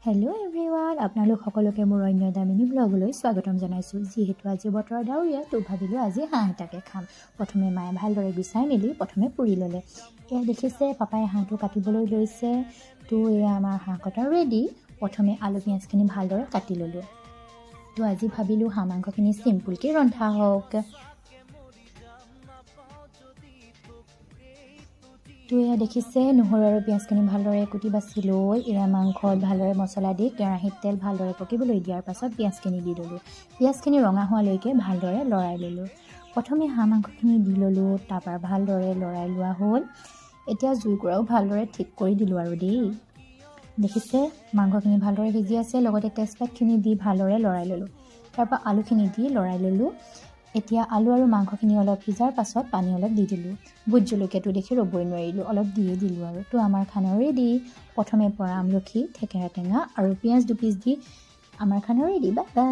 Hello' everyone, আপোনালোক সকলোকে মোৰ অন্য দামিনী ব্লগলৈ স্বাগতম জনাইছোঁ। যিহেতু আজি বতৰ ডাৱৰীয়া, তো ভাবিলোঁ আজি হাঁহ এটাকে খাম। প্ৰথমে মায়ে ভালদৰে গুচাই মেলি প্ৰথমে পুৰি ল'লে। এয়া দেখিছে পাপাই হাঁহটো কাটিবলৈ লৈছে। তো এয়া আমাৰ হাঁহ কটা ৰেডি। প্ৰথমে আলু পিঁয়াজখিনি ভালদৰে কাটি ল'লোঁ। তো আজি ভাবিলোঁ হাঁহ মাংসখিনি চিম্পুলকৈ ৰন্ধা হওক। তো এয়া দেখিছে নহৰু আৰু পিঁয়াজখিনি ভালদৰে কুটি বাছি লৈ এয়া মাংসত ভালদৰে মছলা দি কেৰাহীত তেল ভালদৰে পকিবলৈ দিয়াৰ পাছত পিঁয়াজখিনি দি ল'লোঁ। পিঁয়াজখিনি ৰঙা হোৱালৈকে ভালদৰে লৰাই ল'লোঁ। প্ৰথমে হাঁহ মাংসখিনি দি ল'লোঁ, তাৰপৰা ভালদৰে লৰাই লোৱা হ'ল। এতিয়া জুইকুৰাও ভালদৰে ঠিক কৰি দিলোঁ আৰু দেই। দেখিছে মাংসখিনি ভালদৰে সিজি আছে, লগতে তেজপাতখিনি দি ভালদৰে লৰাই ল'লোঁ। তাৰপৰা আলুখিনি দি লৰাই ল'লোঁ। এতিয়া আলু আৰু মাংসখিনি অলপ সিজাৰ পাছত পানী অলপ দি দিলোঁ। ভোট জলকীয়াটো দেখি ৰ'বই নোৱাৰিলোঁ, অলপ দিয়ে দিলোঁ আৰু। তো আমাৰ খানা ৰেডি। প্ৰথমে পৰা আমলখি, থেকেৰা টেঙা আৰু পিঁয়াজ 2 পিচ দি আমাৰ খানা ৰেডি। Bye bye.